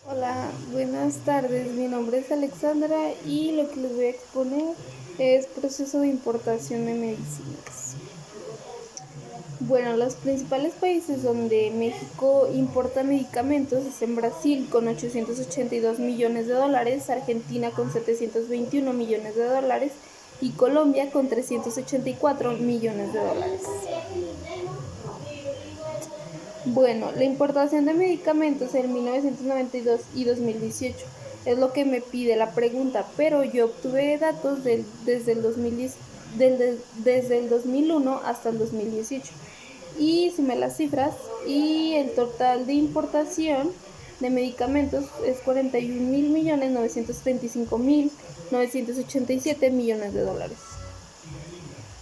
Hola, buenas tardes. Mi nombre es Alexandra y lo que les voy a exponer es proceso de importación de medicinas. Bueno, los principales países donde México importa medicamentos es en Brasil con 882 millones de dólares, Argentina con 721 millones de dólares y Colombia con 384 millones de dólares. Bueno, la importación de medicamentos en 1992 y 2018 es lo que me pide la pregunta, pero yo obtuve datos desde el 2010, desde el 2001 hasta el 2018 y sumé las cifras y el total de importación de medicamentos es 41.935.987 millones de dólares.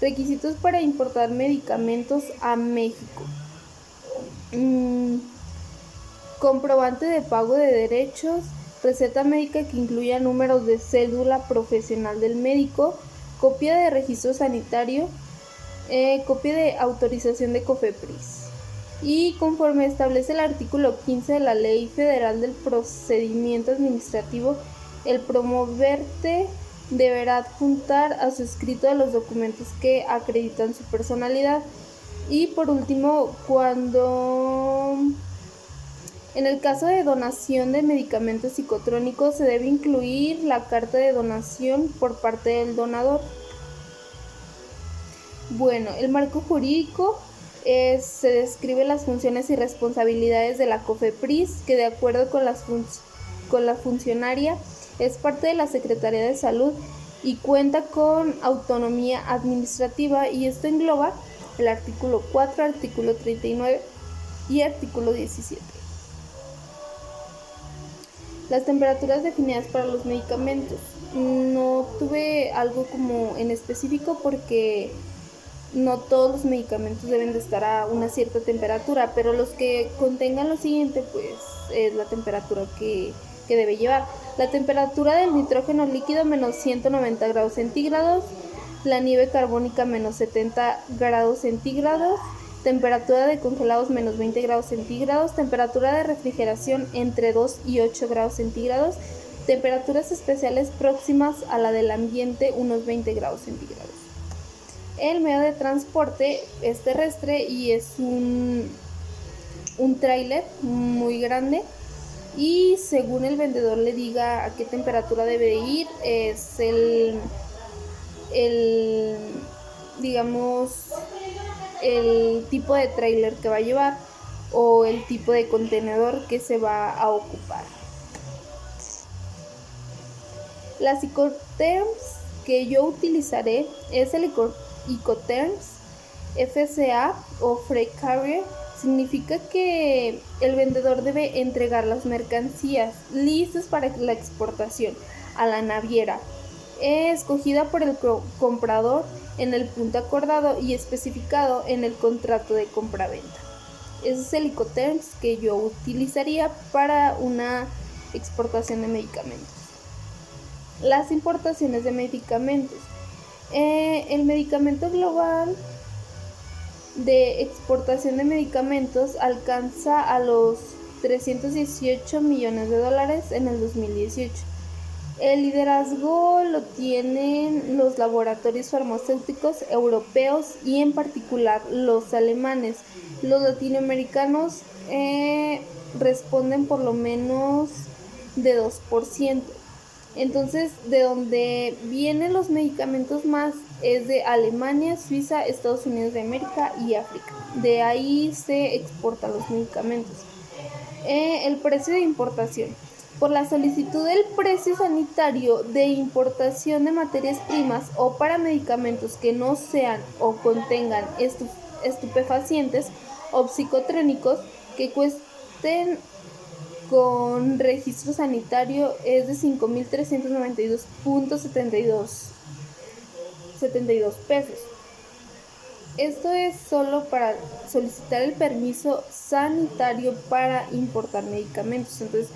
Requisitos para importar medicamentos a México. Comprobante de pago de derechos, receta médica que incluya números de cédula profesional del médico, copia de registro sanitario, copia de autorización de COFEPRIS. Y conforme establece el artículo 15 de la Ley Federal del Procedimiento Administrativo, el promoverte deberá adjuntar a su escrito de los documentos que acreditan su personalidad. Y por último, en el caso de donación de medicamentos psicotrónicos se debe incluir la carta de donación por parte del donador. Bueno, el marco jurídico se describe las funciones y responsabilidades de la COFEPRIS, que de acuerdo con la funcionaria es parte de la Secretaría de Salud y cuenta con autonomía administrativa, y esto engloba el artículo 4, artículo 39 y artículo 17. Las temperaturas definidas para los medicamentos. No tuve algo como en específico porque no todos los medicamentos deben de estar a una cierta temperatura, pero los que contengan lo siguiente, pues es la temperatura que debe llevar. La temperatura del nitrógeno líquido menos 190 grados centígrados, la nieve carbónica menos 70 grados centígrados, temperatura de congelados menos 20 grados centígrados, temperatura de refrigeración entre 2 y 8 grados centígrados, temperaturas especiales próximas a la del ambiente unos 20 grados centígrados. El medio de transporte es terrestre y es un tráiler muy grande, y según el vendedor le diga a qué temperatura debe ir, es digamos, el tipo de tráiler que va a llevar o el tipo de contenedor que se va a ocupar. Las Incoterms que yo utilizaré es el Incoterms FCA o Freight Carrier. Significa que el vendedor debe entregar las mercancías listas para la exportación a la naviera, escogida por el comprador en el punto acordado y especificado en el contrato de compraventa. Ese es el Incoterms que yo utilizaría para una exportación de medicamentos. Las importaciones de medicamentos. El medicamento global de exportación de medicamentos alcanza a los 318 millones de dólares en el 2018. El liderazgo lo tienen los laboratorios farmacéuticos europeos y en particular los alemanes. Los latinoamericanos responden por lo menos de 2%. Entonces, de donde vienen los medicamentos más es de Alemania, Suiza, Estados Unidos de América y África. De ahí se exportan los medicamentos. El precio de importación. Por la solicitud del precio sanitario de importación de materias primas o para medicamentos que no sean o contengan estupefacientes o psicotrónicos que cuesten con registro sanitario es de 5.392.72 pesos. Esto es solo para solicitar el permiso sanitario para importar medicamentos. Entonces,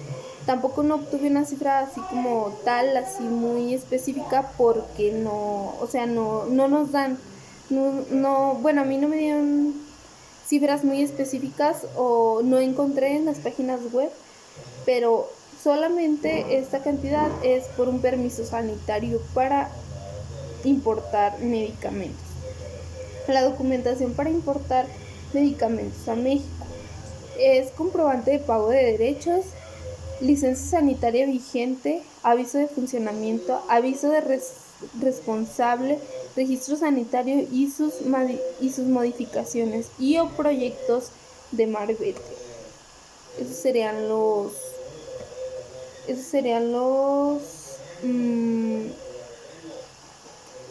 tampoco no obtuve una cifra así como tal, así muy específica, porque no, o sea, no nos dan, bueno, a mí no me dieron cifras muy específicas o no encontré en las páginas web, pero solamente esta cantidad es por un permiso sanitario para importar medicamentos. La documentación para importar medicamentos a México es comprobante de pago de derechos, licencia sanitaria vigente, aviso de funcionamiento, aviso de responsable, registro sanitario y sus modificaciones y o proyectos de marbete. Esos serían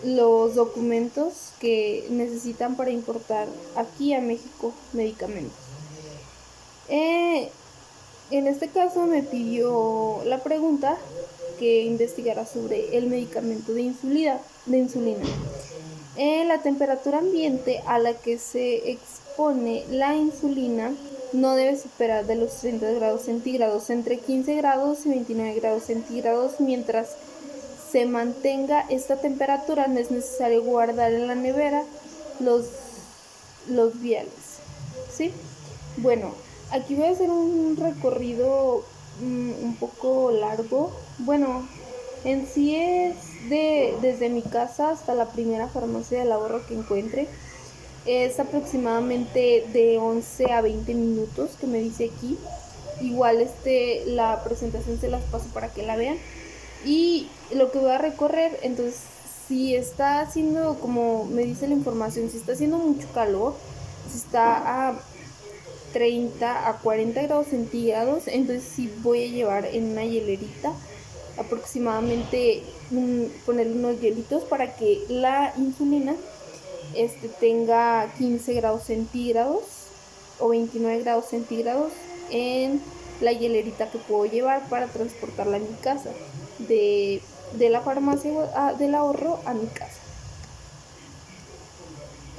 los documentos que necesitan para importar aquí a México medicamentos. En este caso me pidió la pregunta que investigara sobre el medicamento de insulina. La temperatura ambiente a la que se expone la insulina no debe superar de los 30 grados centígrados, entre 15 grados y 29 grados centígrados. Mientras se mantenga esta temperatura, no es necesario guardar en la nevera los viales, ¿sí? Bueno, aquí voy a hacer un recorrido un poco largo. Bueno, en sí es desde mi casa hasta la primera farmacia del ahorro que encuentre. Es aproximadamente de 11 a 20 minutos que me dice aquí. Igual la presentación se las paso para que la vean. Y lo que voy a recorrer, entonces, si está haciendo, como me dice la información, si está haciendo mucho calor, si está a 30 a 40 grados centígrados, entonces sí voy a llevar en una hielerita aproximadamente ponerle unos hielitos para que la insulina tenga 15 grados centígrados o 29 grados centígrados en la hielerita que puedo llevar para transportarla a mi casa, de la farmacia del ahorro a mi casa.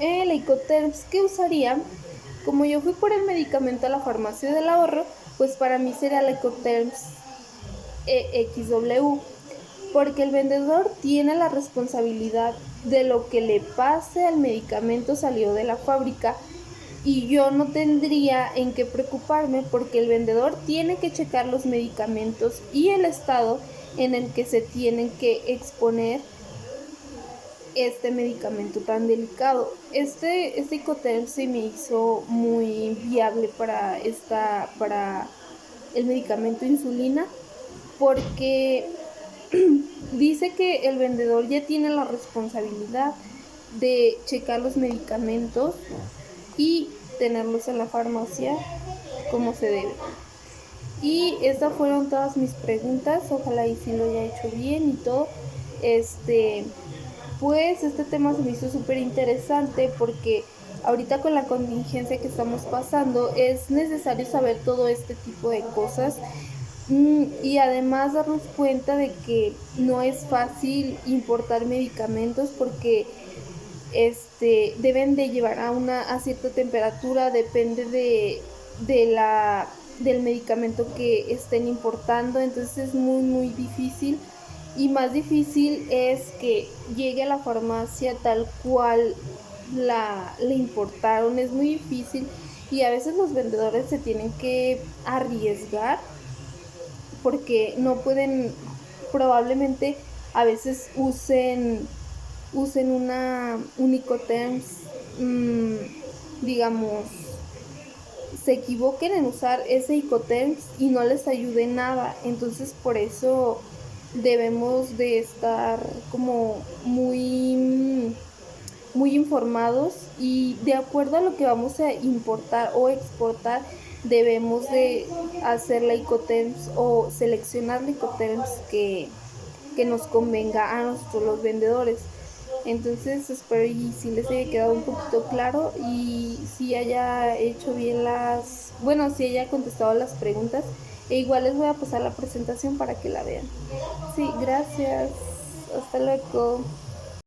El Icoterms que usaría, como yo fui por el medicamento a la farmacia del ahorro, pues para mí sería el Icoterms EXW, porque el vendedor tiene la responsabilidad de lo que le pase al medicamento salió de la fábrica y yo no tendría en qué preocuparme porque el vendedor tiene que checar los medicamentos y el estado en el que se tienen que exponer este medicamento tan delicado. Este Icoterms se me hizo muy viable para el medicamento insulina, porque dice que el vendedor ya tiene la responsabilidad de checar los medicamentos y tenerlos en la farmacia como se debe. Y estas fueron todas mis preguntas. Ojalá y si lo haya hecho bien y todo. Pues este tema se me hizo súper interesante porque ahorita con la contingencia que estamos pasando es necesario saber todo este tipo de cosas. Y además darnos cuenta de que no es fácil importar medicamentos porque deben de llevar a cierta temperatura, depende del medicamento que estén importando, entonces es muy muy difícil, y más difícil es que llegue a la farmacia tal cual la importaron. Es muy difícil y a veces los vendedores se tienen que arriesgar porque no pueden, probablemente a veces usen un Icoterms, digamos, se equivoquen en usar ese Icoterms y no les ayude nada. Entonces por eso debemos de estar como muy informados, y de acuerdo a lo que vamos a importar o exportar debemos de hacer la Icoterms o seleccionar la Icoterms que nos convenga a nosotros los vendedores. Entonces espero y si les haya quedado un poquito claro y si haya hecho bien si haya contestado las preguntas, e igual les voy a pasar la presentación para que la vean. Sí, gracias, hasta luego.